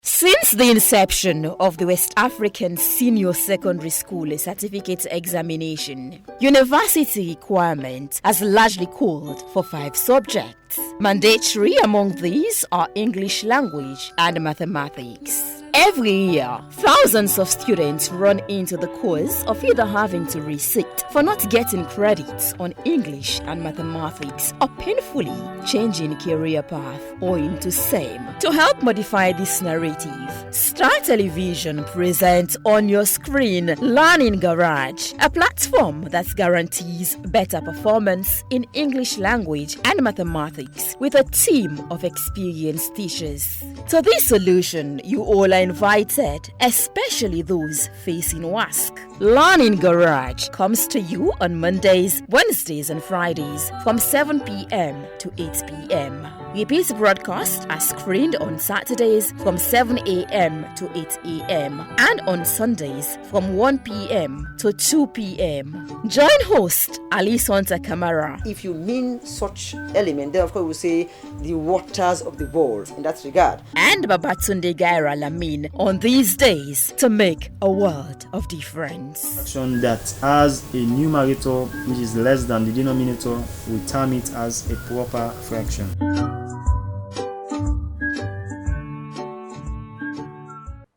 Since the inception of the West African Senior Secondary School Certificate Examination, university requirement has largely called for 5 subjects. Mandatory among these are English language and mathematics. Every year, thousands of students run into the cause of either having to resit for not getting credits on English and mathematics or painfully changing career path owing to same. To help modify this narrative, Star Television presents on your screen Learning Garage, a platform that guarantees better performance in English language and mathematics with a team of experienced teachers. To this solution, you all are invited, especially those facing WASC. Learning Garage comes to you on Mondays, Wednesdays, and Fridays from 7 p.m. to 8 p.m. Repeat broadcasts are screened on Saturdays from 7 a.m. to 8 a.m. and on Sundays from 1 p.m. to 2 p.m. Join host Ali Sonta Kamara. If you mean such element, then of course we'll say the waters of the world in that regard. And Babatunde Gaira Lamin on these days to make a world of difference. Fraction that has a numerator which is less than the denominator, we term it as a proper fraction.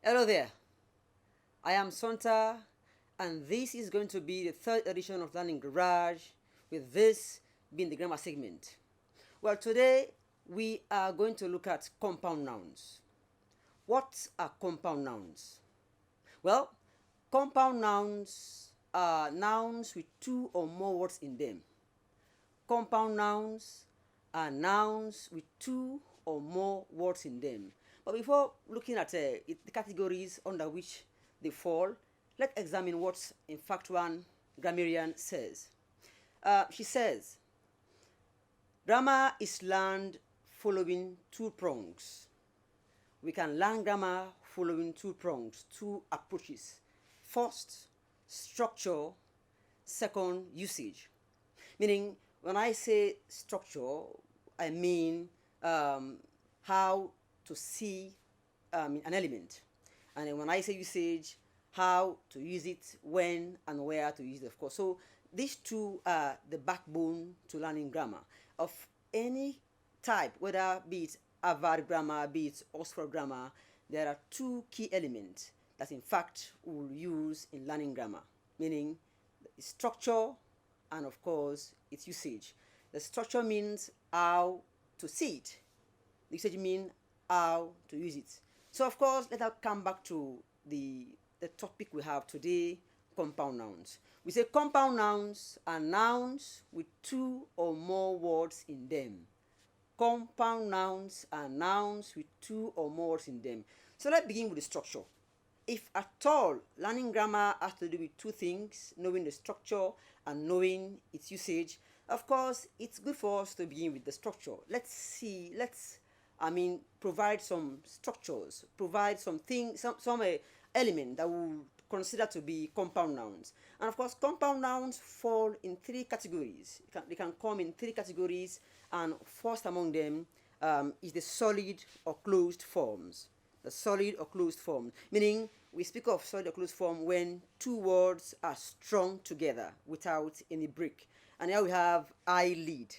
Hello there, I am Sonta, and this is going to be the 3rd edition of Learning Garage, with this being the grammar segment. Well, today we are going to look at compound nouns. What are compound nouns? Well, compound nouns are nouns with 2 or more words in them. Compound nouns are nouns with 2 or more words in them. But before looking at the categories under which they fall, let's examine what, in fact, one grammarian says. She says, grammar is learned following 2 prongs. We can learn grammar following 2 prongs, 2 approaches. First, structure. Second, usage. Meaning, when I say structure, I mean how to see an element. And then when I say usage, how to use it, when and where to use it, of course. So these 2 are the backbone to learning grammar of any type, whether be it Harvard grammar, be it Oxford grammar. There are 2 key elements that in fact we'll use in learning grammar, meaning structure and of course its usage. The structure means how to see it. The usage means how to use it. So of course, let us come back to the topic we have today, compound nouns. We say compound nouns are nouns with 2 or more words in them. Compound nouns are nouns with 2 or more words in them. So let's begin with the structure. If at all learning grammar has to do with 2 things, knowing the structure and knowing its usage, of course, it's good for us to begin with the structure. Let's provide some structures, provide some things, some element that we'll consider to be compound nouns. And of course, compound nouns fall in 3 categories. They can come in 3 categories, and first among them is the solid or closed forms. The solid or closed form, meaning we speak of solid or closed form when 2 words are strung together without any break. And here we have eyelid.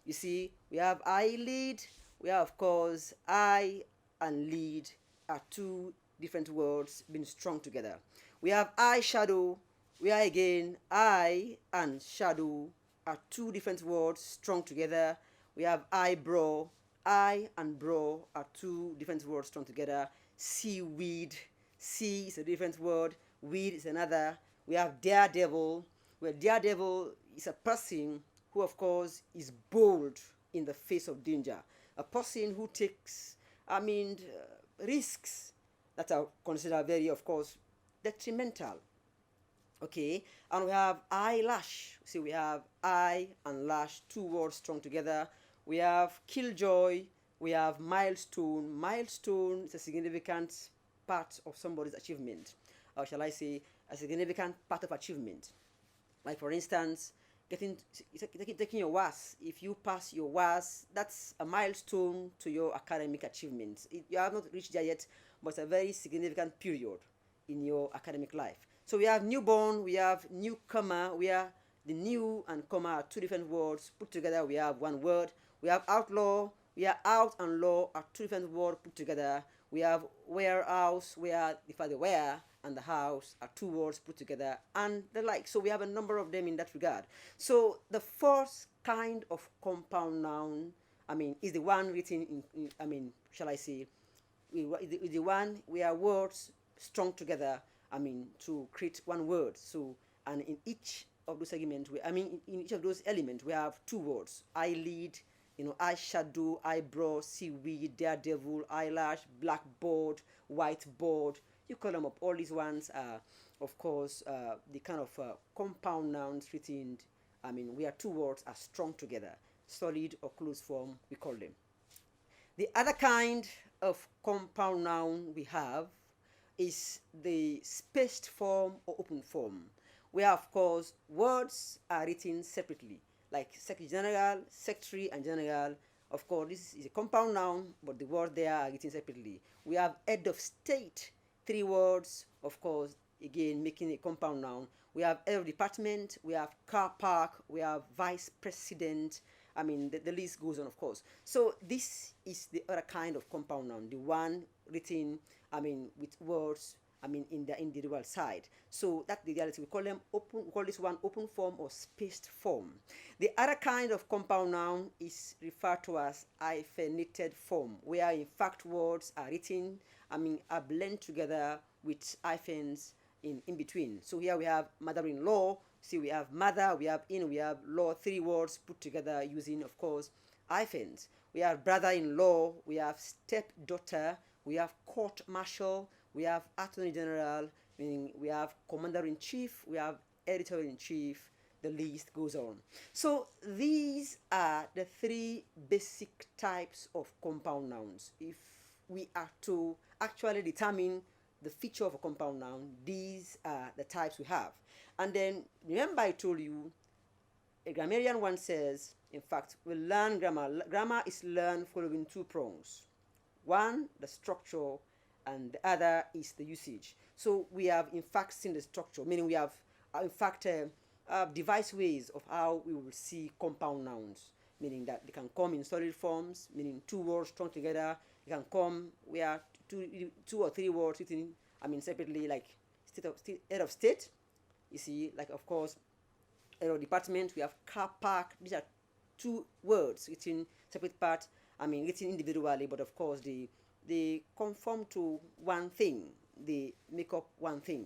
You see, we have eyelid. We have, of course, eye and lid are 2 different words being strung together. We have eyeshadow, where again eye and shadow are 2 different words strung together. We have eyebrow, eye and brow are 2 different words strung together. Seaweed, sea is a different word, weed is another. We have daredevil, where daredevil is a person who, of course, is bold in the face of danger. A person who takes, risks that are considered very, of course, detrimental. Okay, and we have eyelash. See, we have eye and lash, 2 words strung together. We have killjoy. We have milestone. Milestone is a significant part of somebody's achievement, or shall I say, a significant part of achievement. Like, for instance, taking your WAS. If you pass your WAS, that's a milestone to your academic achievements. You have not reached there yet, but it's a very significant period in your academic life. So we have newborn, we have newcomer, we are the new and comma are two different words put together. We have one word. We have outlaw, we are out and law are two different words put together. We have warehouse, where the where and the house are two words put together, and the like. So we have a number of them in that regard. So the first kind of compound noun, is the one written in, shall I say, is the one where words strung together, to create one word. So, and in each of those segments, in each of those elements, we have two words: eyelid, eyeshadow, eyebrow, seaweed, daredevil, eyelash, blackboard, whiteboard. You call them up. All these ones are, of course, the kind of compound nouns written. Where two words are strung together, solid or closed form, we call them. The other kind of compound noun we have is the spaced form or open form, where, of course, words are written separately, like secretary general, secretary, and general. Of course, this is a compound noun, but the words there are written separately. We have head of state, three words, of course, again making a compound noun. We have head of department, we have car park, we have vice president. The list goes on, of course. So this is the other kind of compound noun, the one written, with words, in the individual side. So that's the reality. We call them open. We call this one open form or spaced form. The other kind of compound noun is referred to as hyphenated form, where in fact words are written, are blended together with hyphens in between. So here we have mother-in-law. See, we have mother, we have in, we have law, three words put together using, of course, hyphens. We have brother-in-law, we have stepdaughter, we have court-martial, we have attorney general, meaning we have commander-in-chief, we have editor-in-chief, the list goes on. So these are the three basic types of compound nouns. If we are to actually determine the feature of a compound noun, these are the types we have. And then, remember I told you, a grammarian once says, in fact, we learn grammar. Grammar is learned following two prongs. One, the structure, and the other is the usage. So we have, in fact, seen the structure, meaning we have, in fact, devised ways of how we will see compound nouns, meaning that they can come in solid forms, meaning two words strung together. They can come where two or three words written, separately, like head of state. You see, like, of course, head of department, we have car park. These are two words written separate part, written individually, but of course they conform to one thing. They make up one thing.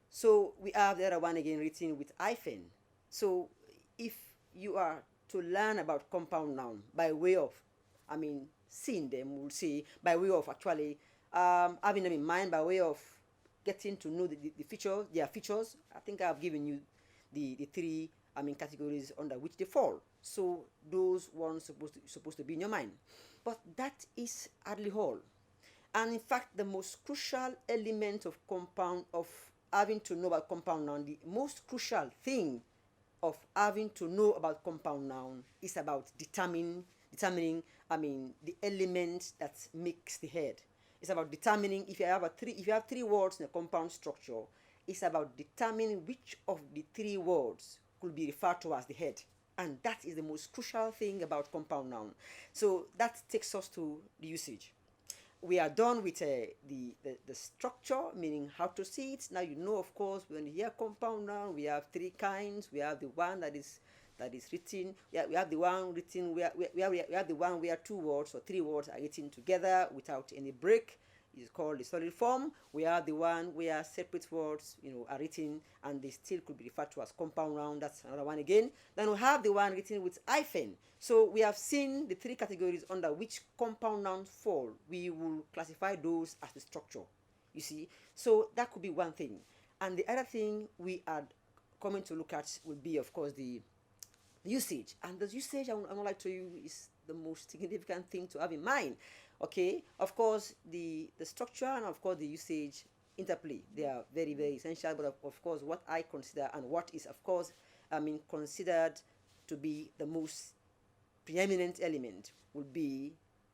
So we have the other one again written with hyphen. So if you are to learn about compound noun by way of, seeing them, we'll see, by way of actually having them in mind, by way of getting to know the features, their features. I think I've given you the three categories under which they fall. So those ones supposed to be in your mind. But that is hardly all. And in fact, the most crucial element of having to know about compound noun, the most crucial thing of having to know about compound noun is about determining the element that makes the head. It's about determining if you have three words in a compound structure. It's about determining which of the three words could be referred to as the head, and that is the most crucial thing about compound noun. So that takes us to the usage. We are done with the structure, meaning how to see it. Now you know, of course, when you hear compound noun, we have three kinds. We have the one that is written. We have the one written where we have the one where two words or three words are written together without any break. It's called the solid form. We have the one where separate words, are written and they still could be referred to as compound noun. That's another one again. Then we have the one written with hyphen. So we have seen the three categories under which compound nouns fall. We will classify those as the structure. You see, so that could be one thing. And the other thing we are coming to look at will be, of course, the usage. And the usage, I would like to you, is the most significant thing to have in mind. Okay, of course, the structure and of course the usage interplay. They are very, very essential. But of course, what I consider and what is, of course, considered to be the most preeminent element would be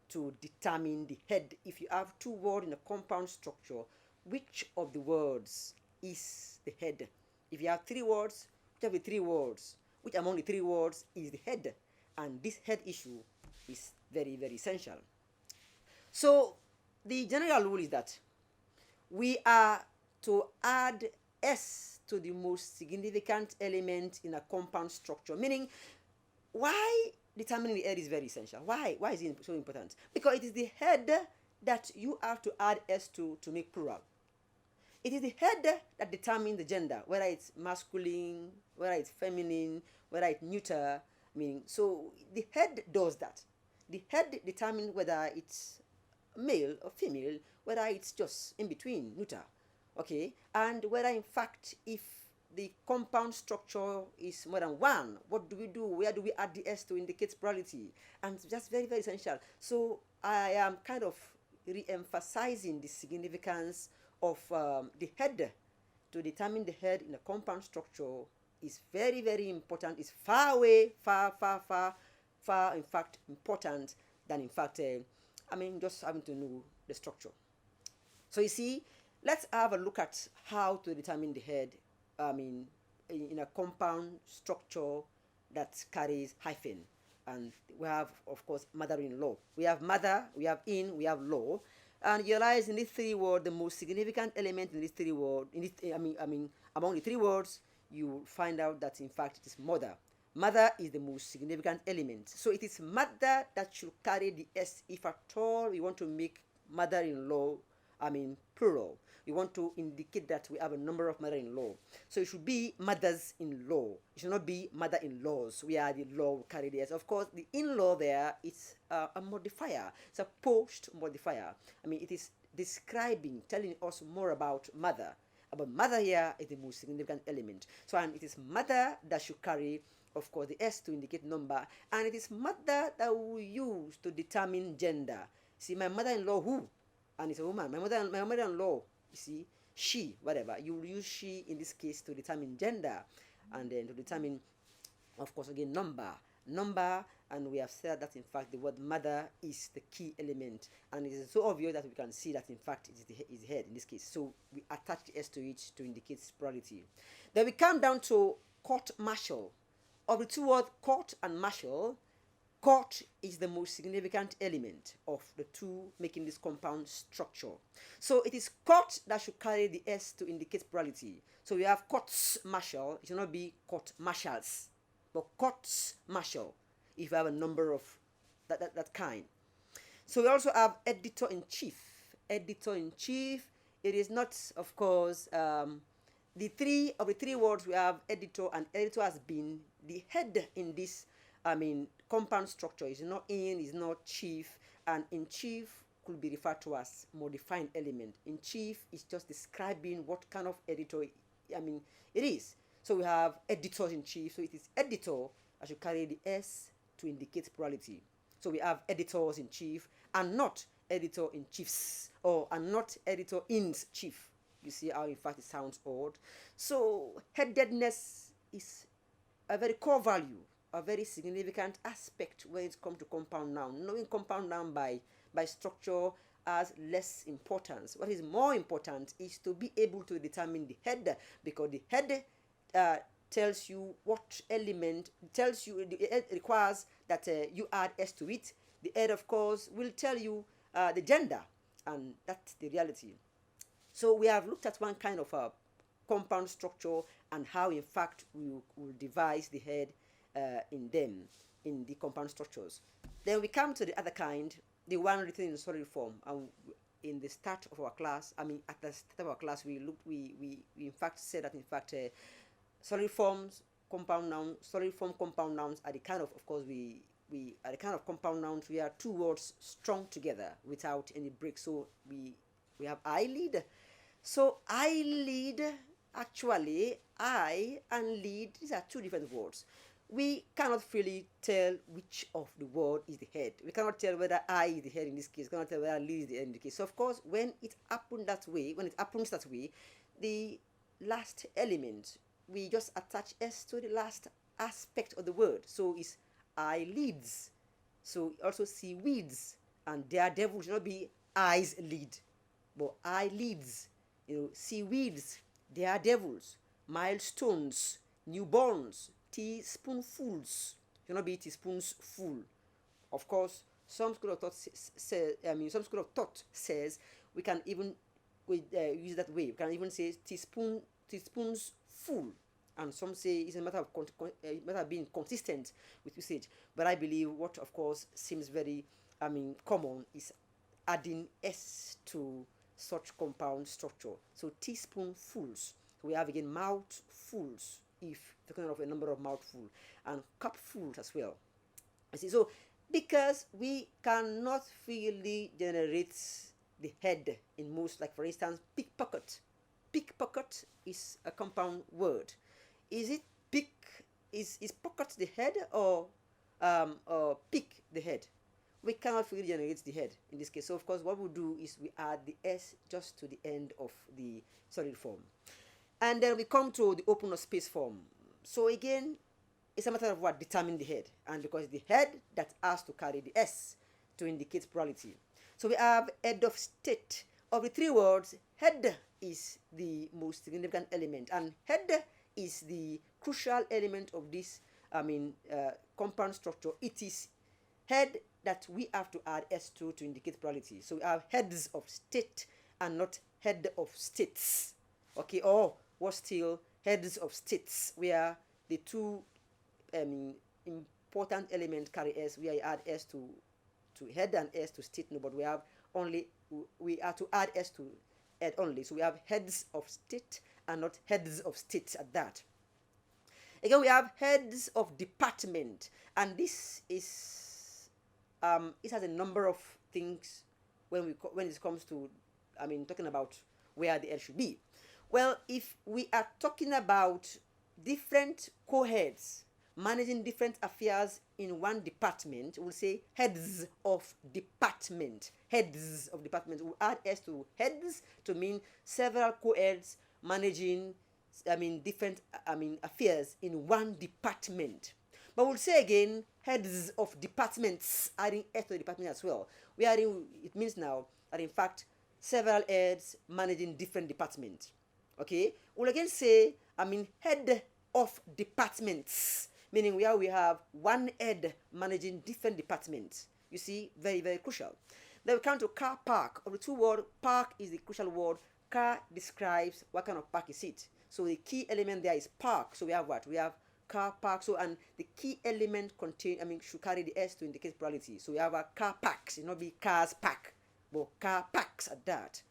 to determine the head. If you have two words in a compound structure, which of the words is the head? If you have three words, which of the three words, which among the three words is the head? And this head issue is very, very essential. So the general rule is that we are to add S to the most significant element in a compound structure, meaning why determining the head is very essential. Why is it so important? Because it is the head that you have to add S to make plural. It is the head that determines the gender, whether it's masculine, whether it's feminine, whether it's neuter. Meaning, so the head does that. The head determines whether it's male or female, whether it's just in between, neuter. Okay, and whether in fact, if the compound structure is more than one, what do we do? Where do we add the S to indicate plurality? And that's very, very essential. So I am kind of re-emphasizing the significance of the head. To determine the head in a compound structure is very, very important. It's far away, far, in fact, important than in fact, just having to know the structure. So you see, let's have a look at how to determine the head, in a compound structure that carries hyphen. And we have, of course, mother-in-law. We have mother, we have in, we have law. And you realize in these three words, the most significant element in these three words, among the three words, you find out that in fact it is mother. Mother is the most significant element. So it is mother that should carry the S if at all we want to make mother-in-law, plural. We want to indicate that we have a number of mother-in-law. So it should be mothers-in-law. It should not be mother-in-laws. We are the law will carry the S. Of course, the in-law there is a modifier. It's a post modifier. It is describing, telling us more about mother. But mother here is the most significant element. So, and it is mother that should carry, of course, the S to indicate number. And it is mother that we use to determine gender. See, my mother-in-law, who? And it's a woman. My mother-in-law, you see, she, whatever. You will use she in this case to determine gender. And then to determine, of course, again, number. And we have said that in fact the word mother is the key element, and it is so obvious that we can see that in fact it is the head in this case. So we attach the S to it to indicate plurality. Then we come down to court martial. Of the two words court and martial, court is the most significant element of the two making this compound structure. So it is court that should carry the S to indicate plurality. So we have courts martial. It should not be court martials, but courts martial if you have a number of that kind. So we also have editor-in-chief. Editor-in-chief, it is not, of course, the three words we have editor, and editor has been the head in this, compound structure. It's not in, it's not chief, and in chief could be referred to as modifying element. In chief is just describing what kind of editor, it is. So we have editors-in-chief, so it is editor that should carry the S to indicate plurality. So we have editors-in-chief and not editor-in-chiefs, and not editor-in-chief. You see how in fact it sounds odd. So headedness is a very core value, a very significant aspect when it comes to compound noun. Knowing compound noun by structure has less importance. What is more important is to be able to determine the head, because the head tells you what element, it requires that you add S to it. The head, of course, will tell you the gender, and that's the reality. So we have looked at one kind of a compound structure and how in fact we will devise the head in the compound structures. Then we come to the other kind, the one written in solid form. And in the start of our class, at the start of our class, we in fact said that in fact solid forms compound nouns, solid form compound nouns are the kind of course we are the kind of compound nouns where two words strung together without any break. So we have I lead. So I lead, actually I and lead, these are two different words. We cannot really tell which of the word is the head. We cannot tell whether I is the head in this case. We cannot tell whether lead is the head in the case. So of course, when it happens that way, the last element, we just attach S to the last aspect of the word. So it's I leads. So also see weeds And daredevil should not be eyes lead, but eyelids. Seaweeds, daredevils, milestones, newborns, teaspoonfuls should not be teaspoons full. Of course, some school of thought says we can even use that way. We can even say teaspoons full, and some say it's a matter of being consistent with usage. But I believe what, of course, seems very common is adding s to such compound structure. So teaspoonfuls. So we have again mouthfuls if talking of a number of mouthful, and cupfuls as well. So because we cannot really generate the head in most, like for instance, pickpocket. Pickpocket is a compound word. Is it pick? Is pocket the head, or pick the head? We cannot really generate the head in this case. So of course, what we'll do is we add the s just to the end of the solid form, and then we come to the open or space form. So again, it's a matter of what determine the head, and because it's the head that has to carry the s to indicate plurality. So we have head of state. Of the three words, head is the most significant element, and head is the crucial element of this compound structure. It is head that we have to add s to indicate plurality. So we have heads of state and not head of states. Okay, or what still heads of states, where the two important element carry s, where you add s to head and s to state. No, but we have to add s to head only. So we have heads of state and not heads of states at that. Again, we have heads of department, and this is it has a number of things when it comes to talking about where the head should be. Well, if we are talking about different co-heads managing different affairs in one department, we'll say heads of department. Heads of department. We'll add s to heads to mean several co-heads managing different affairs in one department. But we'll say again heads of departments, adding s to the department as well. It means now that in fact several heads managing different departments. Okay, we'll again say head of departments, meaning where we have one head managing different departments. You see, very, very crucial. Then we come to car park. Of the two words, park is the crucial word. Car describes what kind of park is it. So the key element there is park. So we have what? We have car park. So, and the key element should carry the s to indicate plurality. So we have a car parks. It not be cars park, but car parks at that.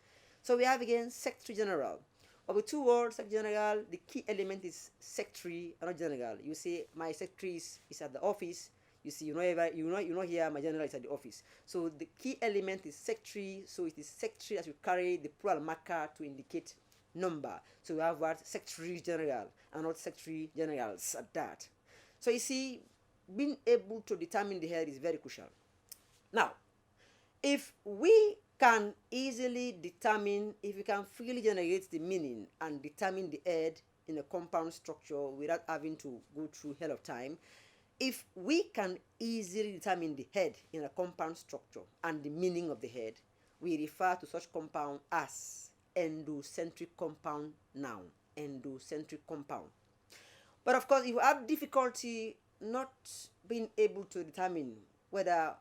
So we have again secretary general. Of the two words, secretary general, the key element is secretary and not general. You say my secretary is at the office. You see, you know here my general is at the office. So the key element is secretary. So it is secretary that should carry the plural marker to indicate number. So we have what? Secretary general and not secretary generals at that. So you see, being able to determine the head is very crucial. Now, if we can easily determine, if we can freely generate the meaning and determine the head in a compound structure without having to go through hell of time, if we can easily determine the head in a compound structure and the meaning of the head, we refer to such compound as endocentric compound noun. Endocentric compound. But of course, if you have difficulty not being able to determine whether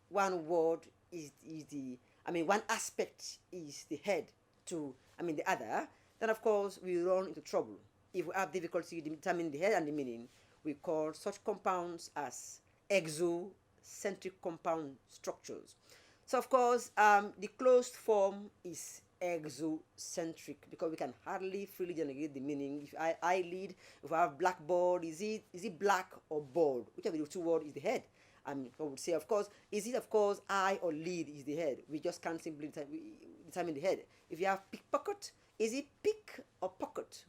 one word is one aspect is the head to the other, then of course we run into trouble. If we have difficulty determining the head and the meaning, we call such compounds as exocentric compound structures. So of course, the closed form is exocentric because we can hardly freely generate the meaning. If I lead, if I have blackboard, is it black or board? Whichever of the two words is the head. I would say, of course, is it of course I or lead is the head. We just can't simply determine the head. If you have pickpocket, is it pick or pocket?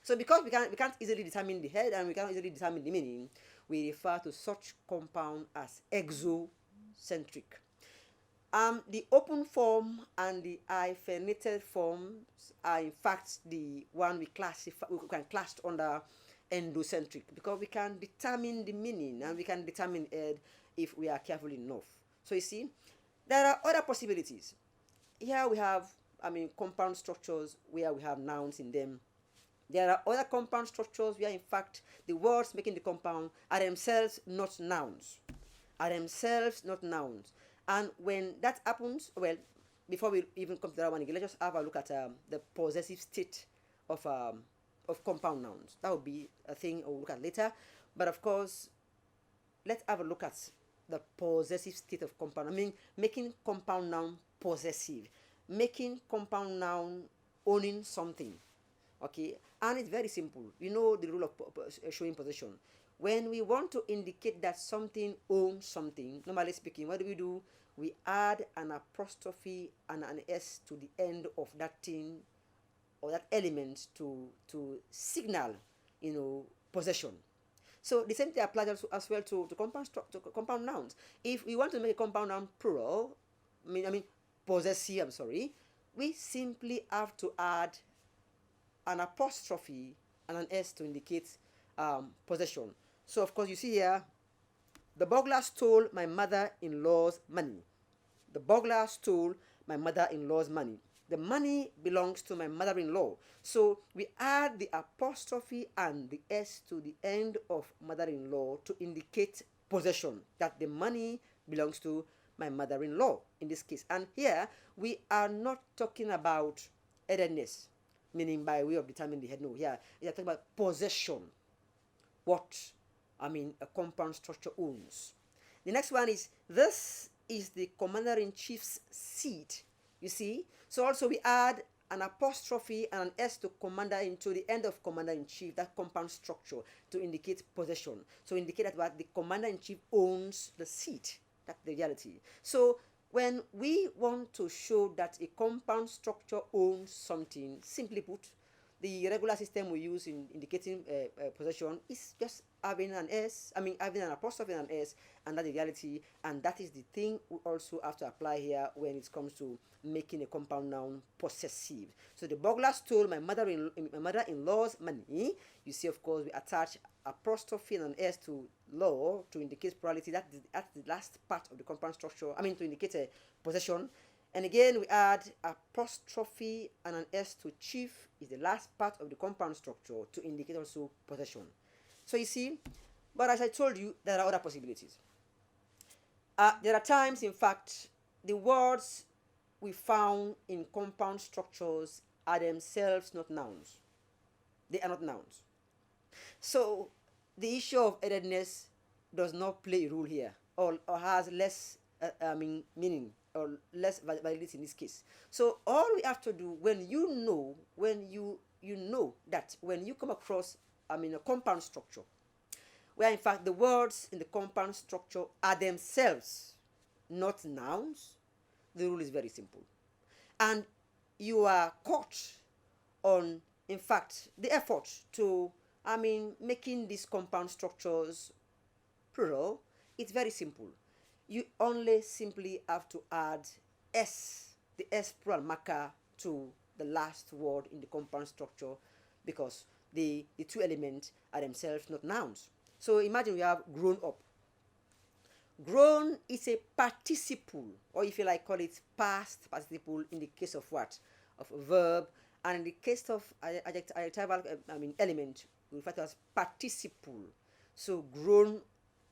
So because we can't easily determine the head and we can't easily determine the meaning, we refer to such compound as exocentric. The open form and the hyphenated forms are in fact the one we can class under endocentric because we can determine the meaning and we can determine head if we are careful enough. So you see, There are other possibilities. Here we have, compound structures where we have nouns in them. There are other compound structures where, in fact, the words making the compound are themselves not nouns. Are themselves not nouns. And when that happens, well, before we even come to that one again, let's just have a look at the possessive state of compound nouns. That would be a thing we'll look at later. But of course, let's have a look at the possessive state of compound. Making compound noun possessive, making compound noun owning something. Okay, and it's very simple. You know the rule of showing possession. When we want to indicate that something owns something, normally speaking, what do? We add an apostrophe and an s to the end of that thing or that element to signal, possession. So the same thing applies also as well to compound nouns. If we want to make a compound noun plural, possessive, we simply have to add an apostrophe and an s to indicate possession. So of course you see here, the burglar stole my mother-in-law's money. The burglar stole my mother-in-law's money. The money belongs to my mother-in-law. So we add the apostrophe and the s to the end of mother-in-law to indicate possession, that the money belongs to my mother-in-law in this case. And here we are not talking about headedness, meaning by way of determining the head. No, here we are talking about possession. What a compound structure owns. The next one is, this is the commander-in-chief's seat. You see? So also we add an apostrophe and an s to commander into the end of commander-in-chief, that compound structure, to indicate possession. So indicate that what the commander-in-chief owns the seat. That's the reality. So when we want to show that a compound structure owns something, simply put, the regular system we use in indicating possession is just having an s, having an apostrophe and an s, and that's the reality, and that is the thing we also have to apply here when it comes to making a compound noun possessive. So the burglar stole my mother-in-law's money. You see, of course, we attach apostrophe and an s to law to indicate plurality. That's the last part of the compound structure, to indicate a possession. And again, we add apostrophe and an s to chief is the last part of the compound structure to indicate also possession. So you see, but as I told you, there are other possibilities. There are times, in fact, the words we found in compound structures are themselves not nouns. They are not nouns. So the issue of headedness does not play a role here, or has less meaning or less validity in this case. So all we have to do, when you know that when you come across a compound structure where in fact the words in the compound structure are themselves not nouns, the rule is very simple, and you are caught on, in fact, the effort to making these compound structures plural. It's very simple. You only simply have to add s, the s plural marker, to the last word in the compound structure, because the two elements are themselves not nouns. So imagine we have grown up. Grown is a participle, or if you like, call it past participle in the case of what? Of a verb, and in the case of adjectival element, we refer to as participle. So grown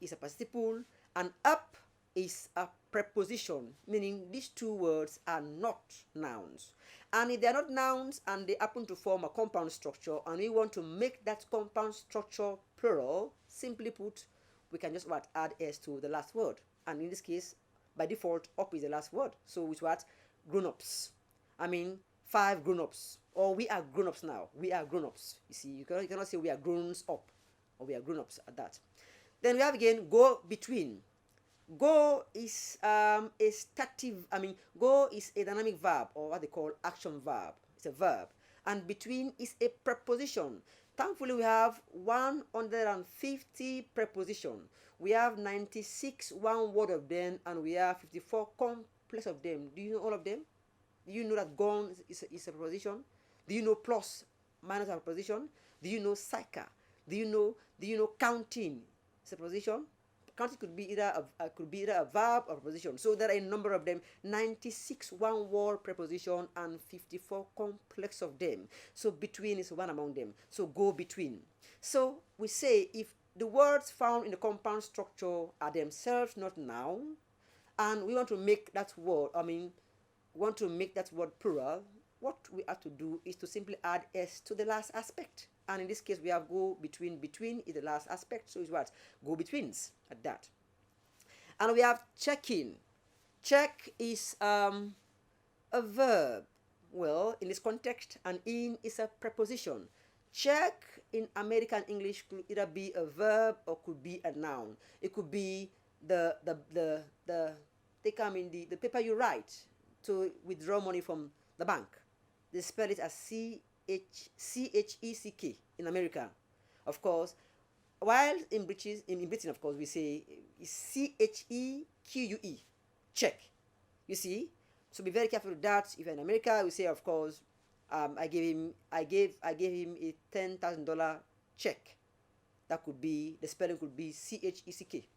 is a participle, and up is a preposition, meaning these two words are not nouns. And if they are not nouns and they happen to form a compound structure, and we want to make that compound structure plural, simply put, we can just add s to the last word. And in this case, by default, up is the last word. So which what? Grown-ups. 5 grown-ups. Or we are grown-ups now. We are grown-ups. You see, you cannot say we are grown-ups up, or we are grown-ups at that. Then we have again go between. Go is a stative, go is a dynamic verb, or what they call action verb. It's a verb. And between is a preposition. Thankfully, we have 150 prepositions. We have 96 one word of them, and we have 54 complex of them. Do you know all of them? Do you know that gone is a preposition? Do you know plus, minus a preposition? Do you know psycha? Do you know counting is a preposition? Counting could be either a verb or preposition. So there are a number of them, 96 one-word preposition and 54 complex of them. So between is one among them. So go between. So we say if the words found in the compound structure are themselves not noun, and we want to make that word, plural, what we have to do is to simply add s to the last aspect. And in this case, we have go between. Between is the last aspect, so it's what? Go betweens at that. And we have check in. Check is a verb. Well, in this context, and in is a preposition. Check in American English could either be a verb or could be a noun. It could be the paper you write to withdraw money from the bank. They spell it as CHECK in America, of course. While in Britain, of course, we say CHEQUE, check. You see, so be very careful with that. If you're in America, we say, of course, I gave him a $10,000 check. That could be, the spelling could be CHECK.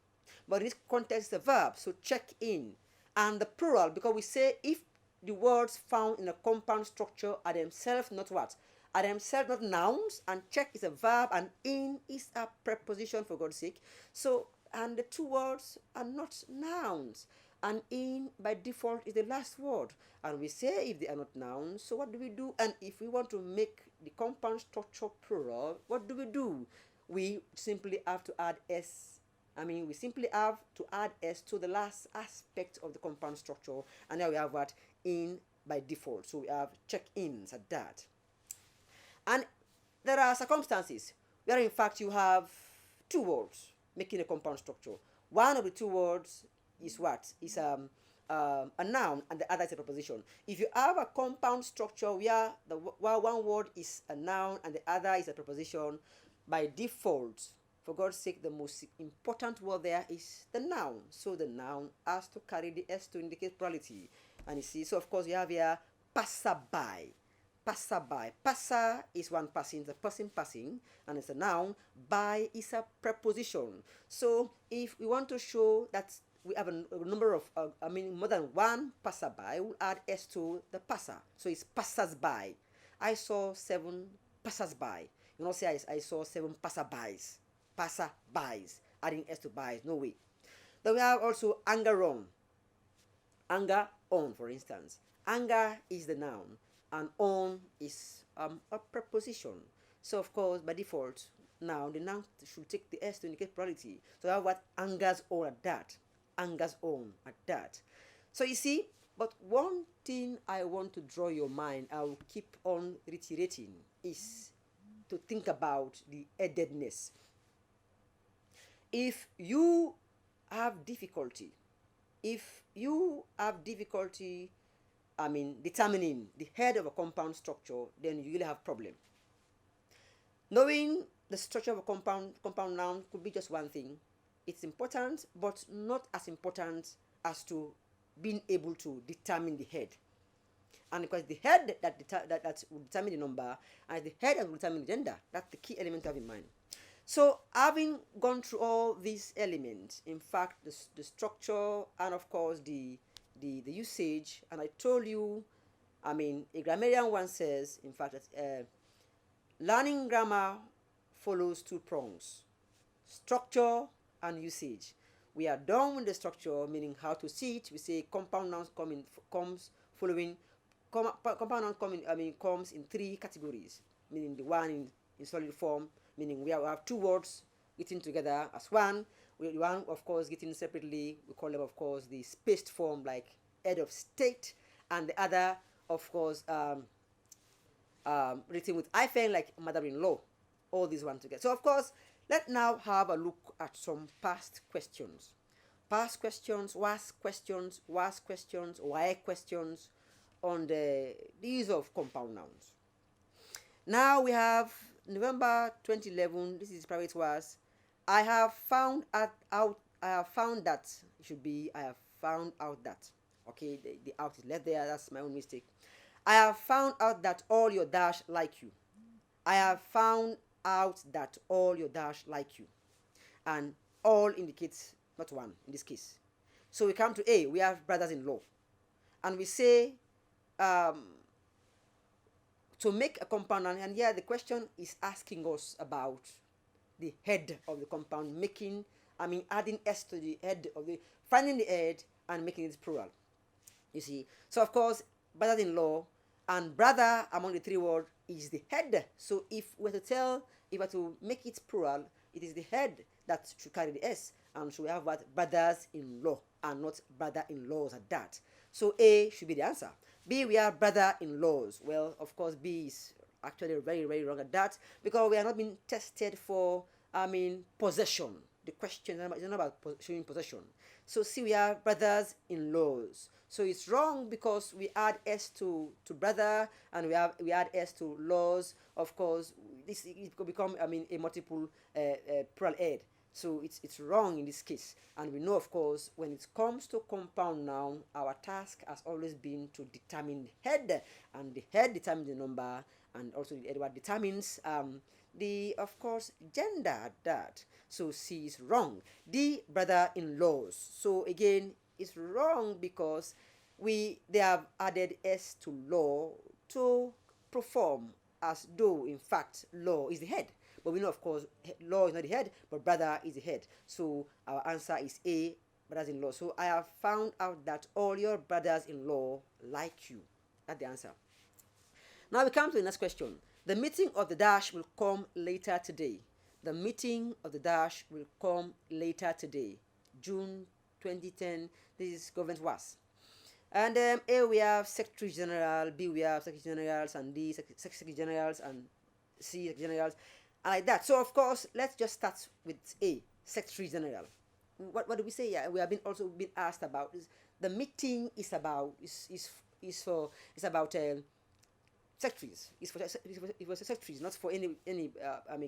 But in this context, it's a verb, so check in. And the plural, because we say if the words found in a compound structure are themselves not what? Are themselves not nouns, and check is a verb, and in is a preposition, for God's sake. So, and the two words are not nouns, and in by default is the last word. And we say if they are not nouns, so what do we do? And if we want to make the compound structure plural, what do? We simply have to add s. We simply have to add s to the last aspect of the compound structure, and now we have what? In by default. So we have check-ins at that. And there are circumstances where in fact you have two words making a compound structure. One of the two words is what? Is a noun, and the other is a preposition. If you have a compound structure where one word is a noun and the other is a preposition, by default, for God's sake, the most important word there is the noun. So the noun has to carry the s to indicate plurality. And you see, so of course you have here passerby. Passerby. Passer is one passing, the person passing, and it's a noun. By is a preposition. So if we want to show that we have a number of, more than one passerby, we'll add s to the passer. So it's passers-by. I saw 7 passers-by. You know, say I saw 7 passerbys. Passerbys. Adding s to bys, no way. Then we have also anger on. Anger on, for instance. Anger is the noun, and on is a preposition. So of course, by default, now the noun should take the s to indicate plurality. So I have what? Angers on at that. Angers on at that. So you see, but one thing I want to draw your mind, I will keep on reiterating, is to think about the headedness. If you have difficulty determining the head of a compound structure, then you really have problem. Knowing the structure of a compound noun could be just one thing. It's important, but not as important as to being able to determine the head. And because the head that will determine the number, and the head that will determine the gender, that's the key element to have in mind. So having gone through all these elements, in fact, the structure and of course the usage, and I told you, a grammarian once says, in fact, that learning grammar follows 2 prongs: structure and usage. We are done with the structure, meaning how to see it. We say compound nouns comes in 3 categories, meaning the one in solid form, meaning we have 2 words getting together as one. One, of course, getting separately, we call them, of course, the spaced form, like head of state, and the other, of course, written with hyphen, like mother-in-law. All these one together. So, of course, let's now have a look at some past questions. Past questions, was questions, why questions on the use of compound nouns. Now we have November 2011. This is private was. I have found out that. It should be I have found out that. Okay, the out is left there. That's my own mistake. I have found out that all your dash like you. I have found out that all your dash like you. And all indicates not one in this case. So we come to A, we have brothers-in-law. And we say, to make a compound noun, and here the question is asking us about the head of the compound, adding s to the head of the, finding the head and making it plural. You see, so of course, brothers-in-law and brother among the three words is the head. So if we were to make it plural, it is the head that should carry the s, and so we have what, brothers-in-law and not brother-in-laws at that. So A should be the answer. B, we have brother-in-laws. Well, of course, B is actually very, very wrong at that, because we are not being tested for, possession. The question is not about showing possession. So C, we have brothers-in-laws. So it's wrong because we add s to brother, and we add s to laws. Of course, it could become a multiple plural head. So it's wrong in this case. And we know, of course, when it comes to compound noun, our task has always been to determine the head, and the head determines the number, and also the head what determines the, of course, gender at that. So C is wrong. D, brother-in-laws. So again, it's wrong because they have added s to law to perform as though in fact law is the head. But we know, of course, law is not the head, but brother is the head. So our answer is A, brothers-in-law. So I have found out that all your brothers-in-law like you. That's the answer. Now we come to the next question. The meeting of the dash will come later today. The meeting of the dash will come later today. June 2010. This is government was. And A, we have Secretary General. B, we have Secretary Generals. And D, Secretary Generals. And C, Secretary Generals. And like that. So of course, let's just start with A, Secretary General. What do we say? Yeah, we have also been asked about is the meeting is about secretaries. It's for secretaries, not for any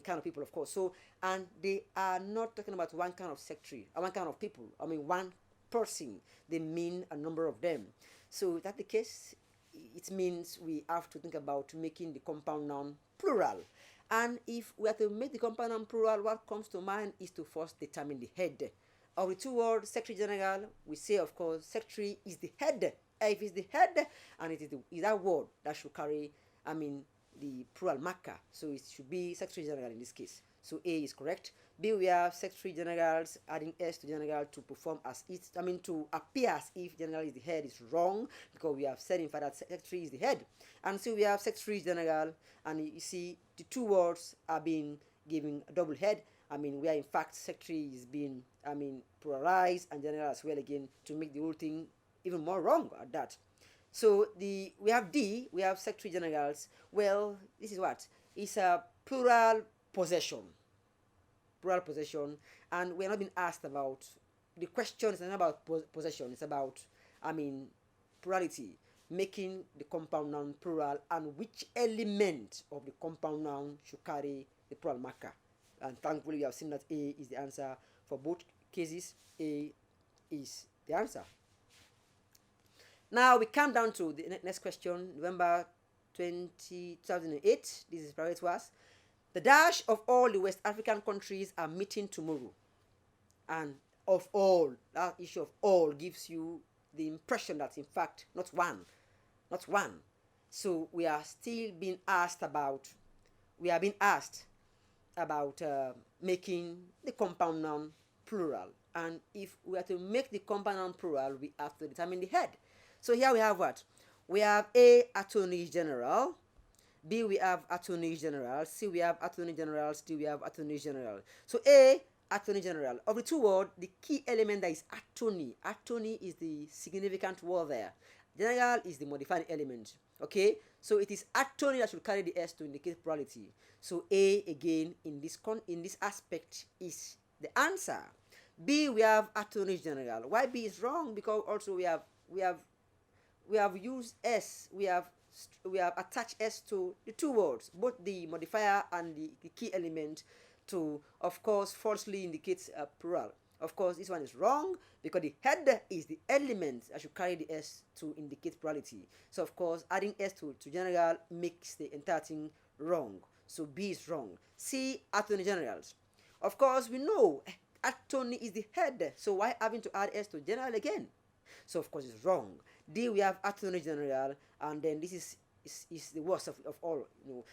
kind of people, of course. So, and they are not talking about one kind of secretary or one kind of people. One person. They mean a number of them. So that's the case. It means we have to think about making the compound noun plural. And if we are to make the compound noun plural, what comes to mind is to first determine the head. Of the two words, Secretary General, we say, of course, Secretary is the head. If it's the head, and it is that word that should carry, the plural marker. So it should be Secretary General in this case. So A is correct. B, we have Secretary Generals, adding S to General to perform as it, to appear as if General is the head is wrong, because we have said in fact that Secretary is the head. And so we have Secretary General, and you see the two words are being given a double head. Where in fact Secretary is being, pluralized, and General as well again, to make the whole thing even more wrong at that. So we have D, we have Secretary Generals. Well, this is what? It's a plural possession. Plural possession. And we're not being asked about, the question is not about possession, it's about, plurality. Making the compound noun plural, and which element of the compound noun should carry the plural marker. And thankfully we have seen that A is the answer for both cases. A is the answer. Now we come down to the next question, November 2008. This is private was. The dash of all the West African countries are meeting tomorrow. And of all, that issue of all gives you the impression that in fact not one. So we are still being asked about, making the compound noun plural. And if we are to make the compound noun plural, we have to determine the head. So here we have what? We have A, Attorney General. B, we have Attorney General. C, we have Attorney Generals. D, we have Attorney General. So A, Attorney General. Of the two words, the key element that is attorney. Attorney is the significant word there. General is the modifying element. Okay? So it is attorney that should carry the S to indicate plurality. So A, again, in this aspect, is the answer. B, we have Attorney General. Why B is wrong? Because also we have used S. We have attached S to the two words, both the modifier and the key element, to, of course, falsely indicates a plural. Of course, this one is wrong because the head is the element that should carry the S to indicate plurality. So, of course, adding S to general makes the entire thing wrong. So B is wrong. C, Attorney Generals. Of course, we know attorney is the head. So why having to add S to general again? So of course it's wrong. D, we have attorney general, and then this is the worst of all.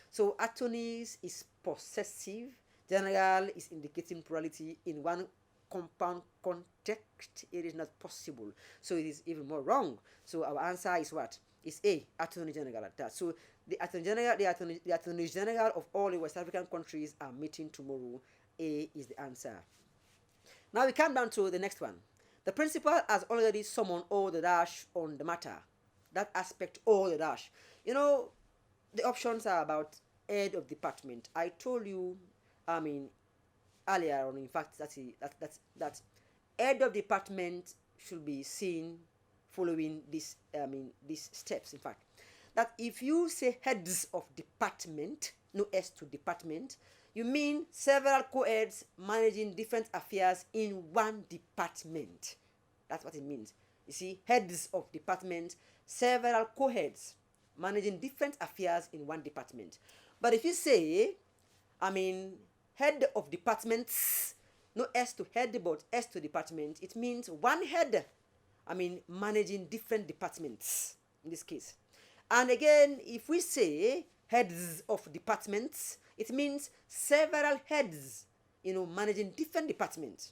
So attorneys is possessive, general is indicating plurality. In one compound context, it is not possible. So it is even more wrong. So our answer is what? Is A, attorney general at that. So the attorney general of all the West African countries are meeting tomorrow. A is the answer. Now we come down to the next one. The principal has already summoned all the dash on the matter. That aspect, all the dash. The options are about head of department. I told you, earlier on, in fact, that head of department should be seen following these steps. In fact, that if you say heads of department, no S to department, you mean several co-heads managing different affairs in one department. That's what it means. You see, heads of department, several co-heads managing different affairs in one department. But if you say, head of departments, no S to head, but S to department, it means one head, managing different departments in this case. And again, if we say heads of departments, it means several heads, managing different departments.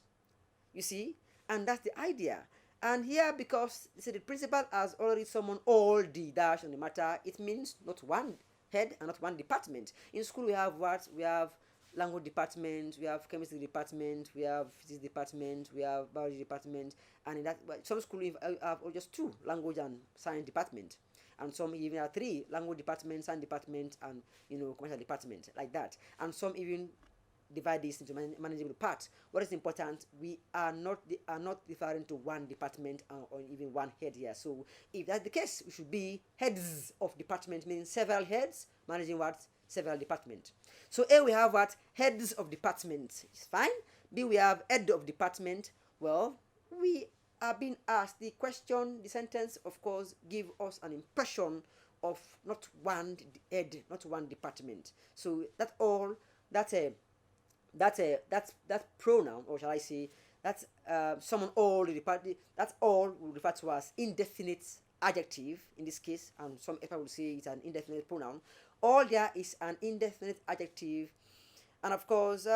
You see? And that's the idea. And here, because the principal has already summoned all the dash on the matter, it means not one head and not one department. In school, we have what? We have language department, we have chemistry department, we have physics department, we have biology department, and in that, some schools have just two, language and science department. And some even have three, language department, science department, and commercial department, like that. And some even divide this into manageable parts. What is important, we are not referring to one department or even one head here. So if that's the case, we should be heads of department, meaning several heads managing what? Several departments. So A, we have what? Heads of department. It's fine. B, we have head of department. Well, we are being asked the question, the sentence, of course, give us an impression of not one head, not one department. So that's pronoun, or shall I say, that's someone all the department. That's all we refer to as indefinite adjective in this case, and some people will say it's an indefinite pronoun. All there is an indefinite adjective, and of course,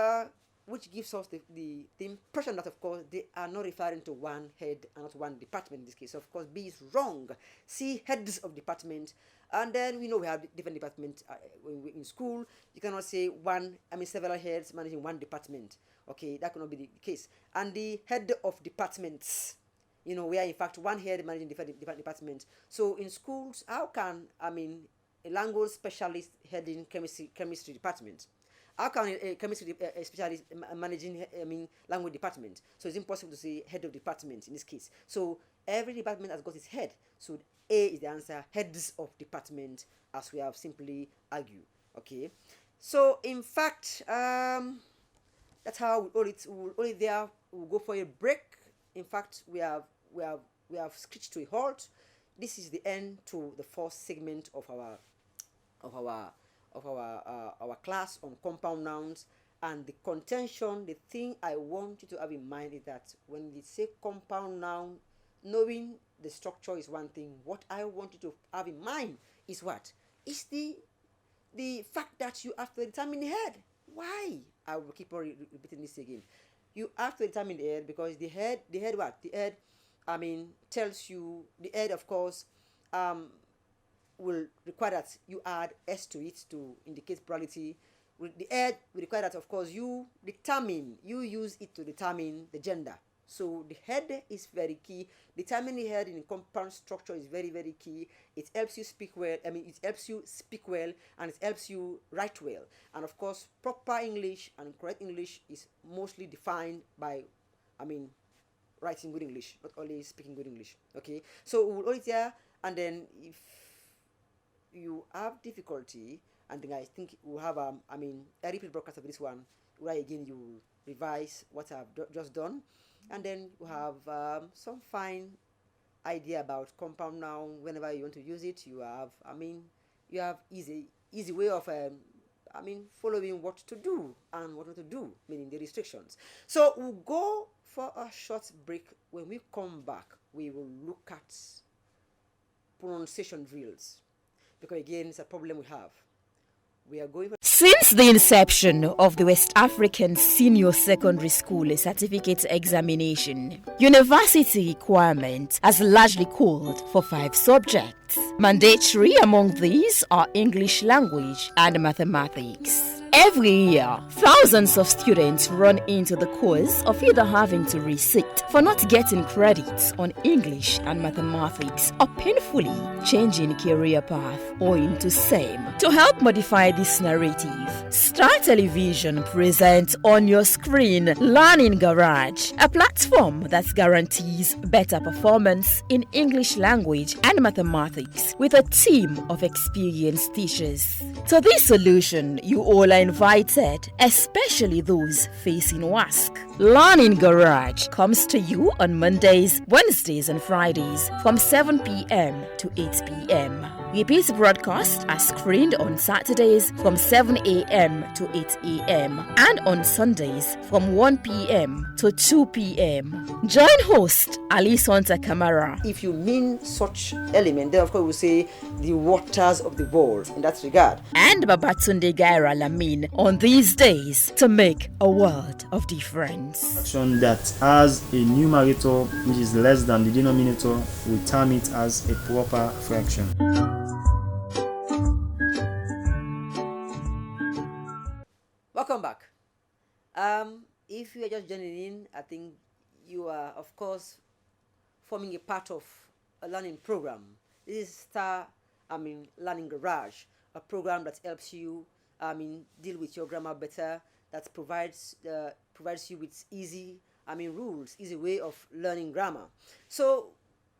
which gives us the impression that, of course, they are not referring to one head and not one department in this case. So of course, B is wrong. C, heads of department. And then we know we have different departments in school. You cannot say several heads managing one department. Okay, that cannot be the case. And the head of departments, we are in fact one head managing different departments. So in schools, how can a language specialist heading chemistry department? How can a chemistry specialist managing language department? So it's impossible to say head of department in this case. So every department has got its head. So A is the answer, heads of department, as we have simply argued. Okay. So in fact, that's how we'll go for a break. In fact, we have screeched to a halt. This is the end to the first segment of our class on compound nouns. And the contention, the thing I want you to have in mind is that when we say compound noun, knowing the structure is one thing. What I want you to have in mind is what? Is the fact that you have to determine the head. Why? I will keep on repeating this again. You have to determine the head because the head what? The head, tells you, the head, of course, will require that you add S to it to indicate plurality. The head will require that, of course, you use it to determine the gender. So the head is very key. Determining the head in compound structure is very, very key. It helps you speak well. It helps you speak well, and it helps you write well. And of course, proper English and correct English is mostly defined by, writing good English, not only speaking good English. Okay, so we'll hold it here, and then if you have difficulty, and then I think we'll have a repeat broadcast of this one, where again you revise what I've just done, and then you have some fine idea about compound noun. Whenever you want to use it, you have easy way of following what to do and what not to do, meaning the restrictions. So we'll go for a short break. When we come back, we will look at pronunciation drills, because again, it's a problem we have. We are going for. Since the inception of the West African Senior Secondary School Certificate Examination, university requirement has largely called for 5 subjects. Mandatory among these are English language and mathematics. Every year, thousands of students run into the cause of either having to resit for not getting credits on English and mathematics, or painfully changing career path owing to same. To help modify this narrative, Star Television presents on your screen Learning Garage, a platform that guarantees better performance in English language and mathematics with a team of experienced teachers. To this solution, you all are invited, especially those facing WASC. Learning Garage comes to you on Mondays, Wednesdays, and Fridays from 7 p.m. to 8 p.m. Repeat broadcasts are screened on Saturdays from 7 a.m. to 8 a.m. and on Sundays from 1 p.m. to 2 p.m. Join host Ali Sonta Kamara. If you mean such element, then of course we'll say the waters of the world in that regard. And Babatunde Gaira Lamin on these days to make a world of difference. Fraction that has a numerator which is less than the denominator, we term it as a proper fraction. Welcome back. If you are just joining in, I think you are, of course, forming a part of a learning program. This is Learning Garage, a program that helps you, deal with your grammar better, that provides you with easy rules, easy way of learning grammar. So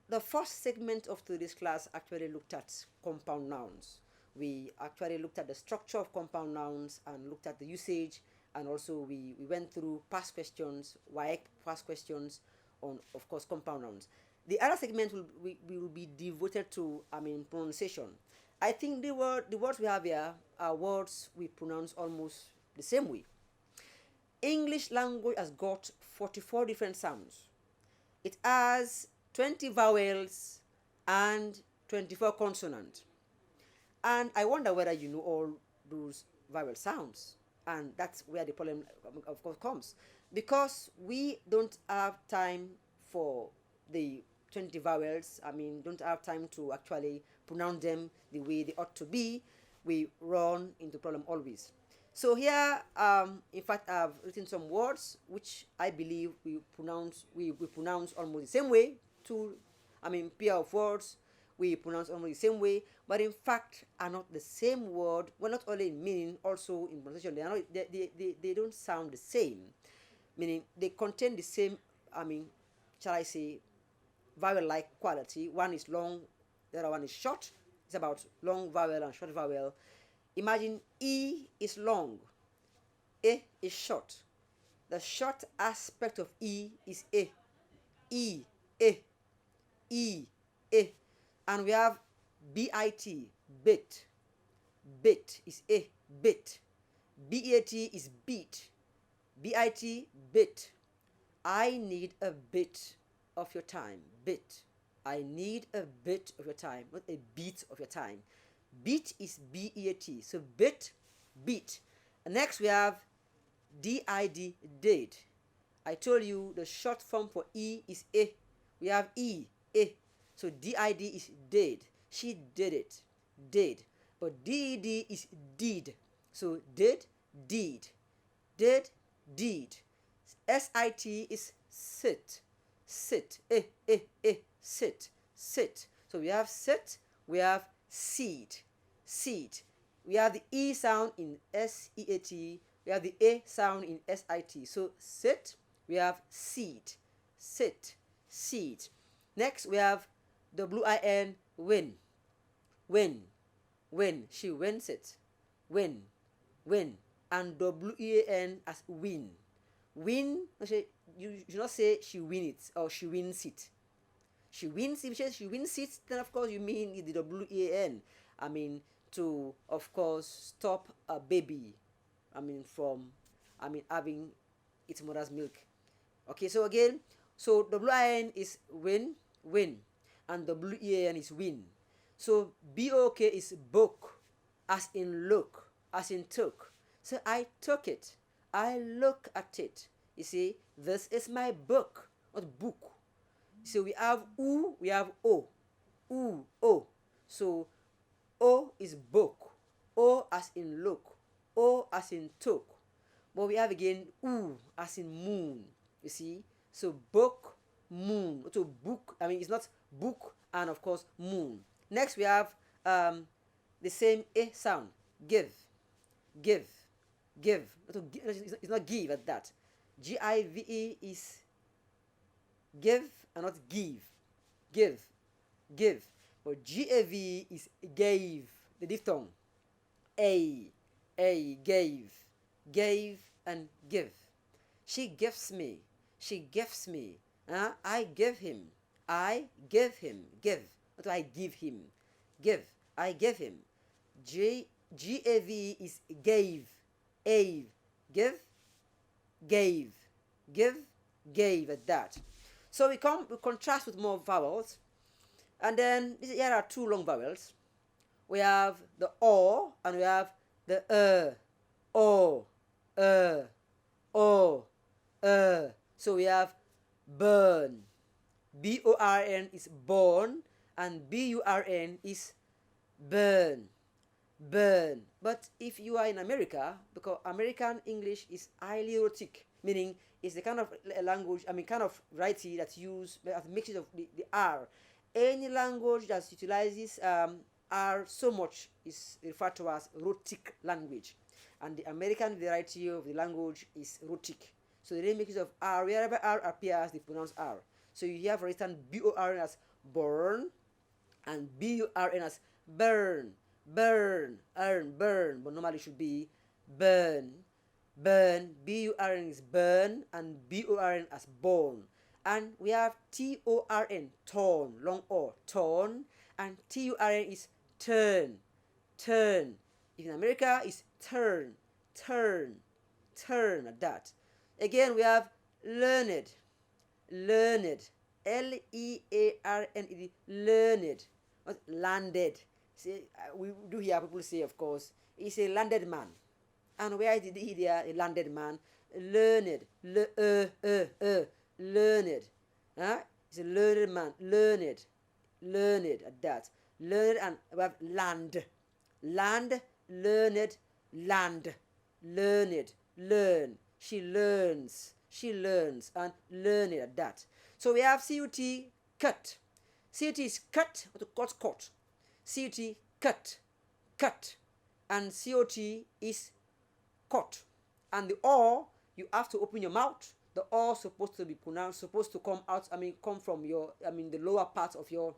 the first segment of today's class actually looked at compound nouns. We actually looked at the structure of compound nouns and looked at the usage, and also we went through past questions, past questions on, of course, compound nouns. The other segment will be devoted to pronunciation. I think the words we have here are words we pronounce almost the same way. English language has got 44 different sounds. It has 20 vowels and 24 consonants. And I wonder whether you know all those vowel sounds. And that's where the problem, of course, comes. Because we don't have time for the 20 vowels, don't have time to actually pronounce them the way they ought to be, we run into problem always. So here, in fact, I've written some words which I believe we pronounce almost the same way. Pair of words we pronounce almost the same way, but in fact are not the same word. Well, not only in meaning, also in pronunciation. They don't sound the same, meaning they contain the same, shall I say, vowel-like quality. One is long, the other one is short. It's about long vowel and short vowel. Imagine E is long, E is short. The short aspect of E is E, E, E, E, E. And we have B-I-T, bit. Bit is E, bit. B-E-A-T is beat. B-I-T, bit. I need a bit of your time, bit. I need a bit of your time, not a beat of your time. Beat is B-E-A-T, so bit, beat. And next we have D-I-D, did. I told you the short form for E is E. We have E, E. So D-I-D is did. She did it, did. But D-E-D is did. So did, did. Did, did. S-I-T is sit, sit. Sit, sit. So we have sit, we have seed, seed. We have the E sound in S-E-A-T, we have the A sound in S-I-T. So sit, we have seed, sit, seed. Next we have W-I-N, win, win, win. She wins it, win, win. And W-E-A-N as win. Win, you should not say she win it or she wins it. She wins, if she wins it, then of course you mean the W-E-A-N. to, of course, stop a baby, from, having its mother's milk. Okay, so again, so WIN is win, win, and WEAN is win. So BOK is book, as in look, as in took. So I took it. I look at it. You see, this is my book, not book. So we have U, we have O. U, O. So O is book. O as in look. O as in took. But we have again U as in moon. You see? So book, moon. So book, it's not book and of course moon. Next we have the same A sound. Give. Give. Give. It's not give at that. GIVE is give and not give. Give. Give. But GAV is gave. The diphthong. A. Gave. Gave and give. She gives me. She gives me. I give him. I give him. Give. Not I give him. Give. I give him. GAV is gave. Ave. Give. Gave. Give. Gave at that. So we contrast with more vowels. And then here are two long vowels. We have the O and we have the O, O, So we have burn. BORN is born and BURN is burn. Burn. But if you are in America, because American English is highly rhotic, meaning it's the kind of language, kind of writing that use a mixture of the R. Any language that utilizes R so much is referred to as rhotic language. And the American variety of the language is rhotic. So they make use of R. Wherever R appears, they pronounce R. So you hear, for instance, BORN as born and BURN as burn. Burn. Burn. But normally it should be burn. Burn. BURN is burn and BORN as born. And we have TORN, torn, long O, torn, and TURN is turn, turn. If in America, it's turn, turn, turn, at that. Again, we have learned, learned, LEARNED, learned, not landed. See, we do hear people say, of course, he's a landed man. And where did he there, a landed man? Learned, learned. It's a learned man. Learned. Learned at that. Learned, and we have land. Land, learned, land. Learned, learn. She learns. She learns and learned at that. So we have CUT, cut. CUT is cut, or to cut, cut. CUT, cut, cut. And COT is cut. And the O, you have to open your mouth. The O supposed to be pronounced, supposed to come out, come from your, the lower part of your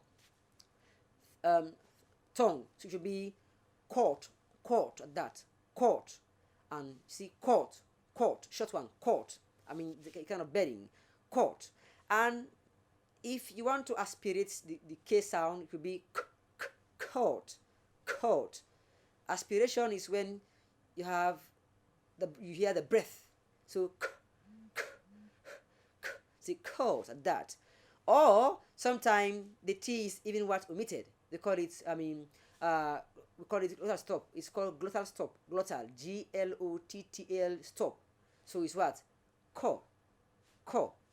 tongue. So it should be court, court, at that, court. And see, court, court, short one, court. The kind of bedding, court. And if you want to aspirate the K sound, it would be court, court. Aspiration is when you have you hear the breath. So see, court, at that. Or sometimes the T is even what omitted. They call it, we call it glottal stop. It's called glottal stop. Glottal, GLOTTL stop. So it's what? Co.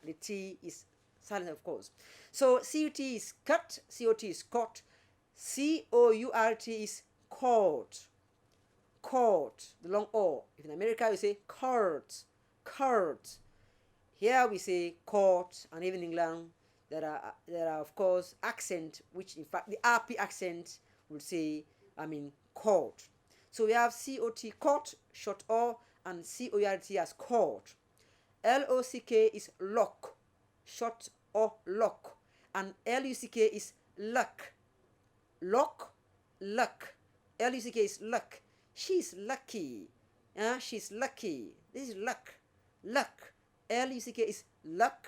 The T is silent, of course. So CUT is cut, COT is caught, COURT is court. Court, the long O. If in America you say court, court. Here we say court, and even in England there are of course accent, which in fact the RP accent would say court. So we have COT, court, short O, and CORT as court. LOCK is lock, short O, lock, and LUCK is luck. Lock, luck. LUCK is luck. She's lucky. She's lucky. This is luck. Luck. LUCK is luck.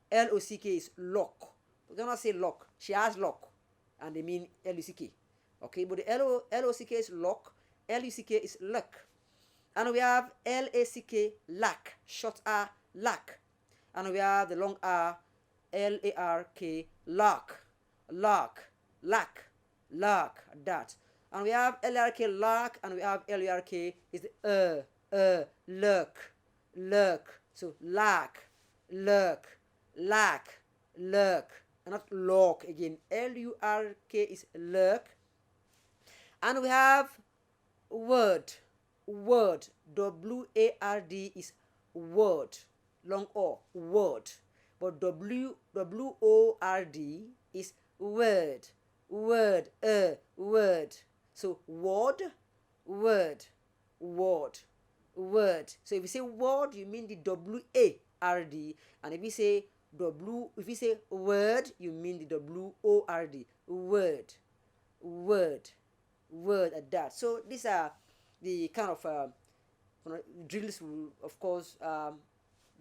LOCK is lock. We do not say lock. She has lock. And they mean LUCK. Okay, but the L-O-C-K is lock, L-U-C-K is luck. And we have L-A-C-K, lack, short R, lack. And we have the long R, L-A-R-K, lark, lark, lack, lark, that. And we have L-A-R-K, lark, and we have L-A-R-K is the lurk, lurk. So lack, lurk, lack, lurk, and not lurk again. L-U-R-K is lurk. And we have word, word, W-A-R-D is word, long O, word. But W-O-R-D is word, word, word. So word, word, word, word. So if you say word, you mean the W-A-R-D. And if you say word, you mean the W-O-R-D. Word, word, word, at that. So these are the kind of drills we, of course,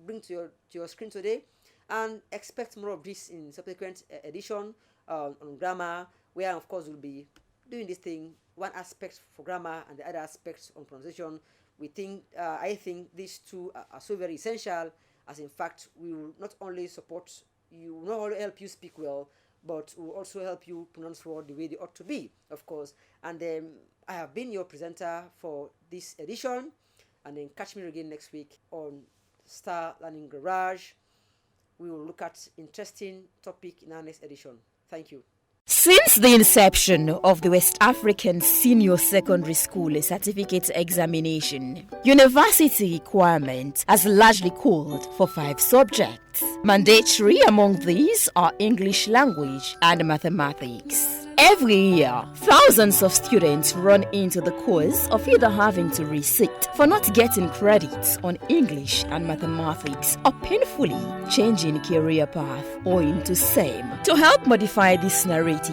bring to your screen today, and expect more of this in subsequent edition on grammar, where of course we'll be doing this thing, one aspect for grammar and the other aspects on pronunciation. We think I think these two are so very essential, as in fact we will not only support you, not only help you speak well, but will also help you pronounce word the way they ought to be, of course. And I have been your presenter for this edition, and then catch me again next week on Star Learning Garage. We will look at interesting topic in our next edition. Thank you. Since the inception of the West African Senior Secondary School Certificate Examination, university requirement has largely called for 5 subjects. Mandatory among these are English language and mathematics. Every year, thousands of students run into the cause of either having to resit for not getting credits on English and mathematics, or painfully changing career path owing to same. To help modify this narrative,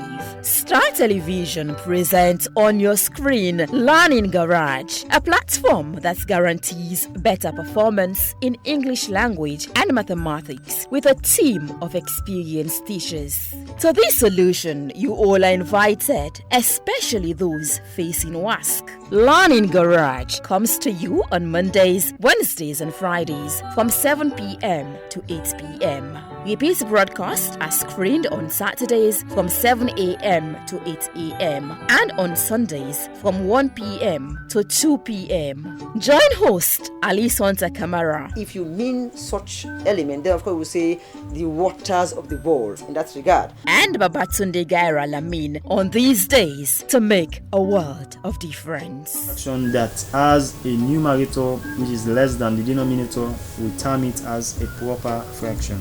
Star Television presents on your screen Learning Garage, a platform that guarantees better performance in English language and mathematics with a team of experienced teachers. To this solution, you all are invited, especially those facing WASC. Learning Garage comes to you on Mondays, Wednesdays, and Fridays from 7 p.m. to 8 p.m. Repeat broadcasts are screened on Saturdays from 7 a.m. to 8 a.m. and on Sundays from 1 p.m. to 2 p.m. Join host Ali Sonta Kamara. If you mean such element, then of course we'll say the waters of the world in that regard. And Babatunde Gaira Lamin on these days to make a world of difference. Fraction that has a numerator which is less than the denominator, we term it as a proper fraction.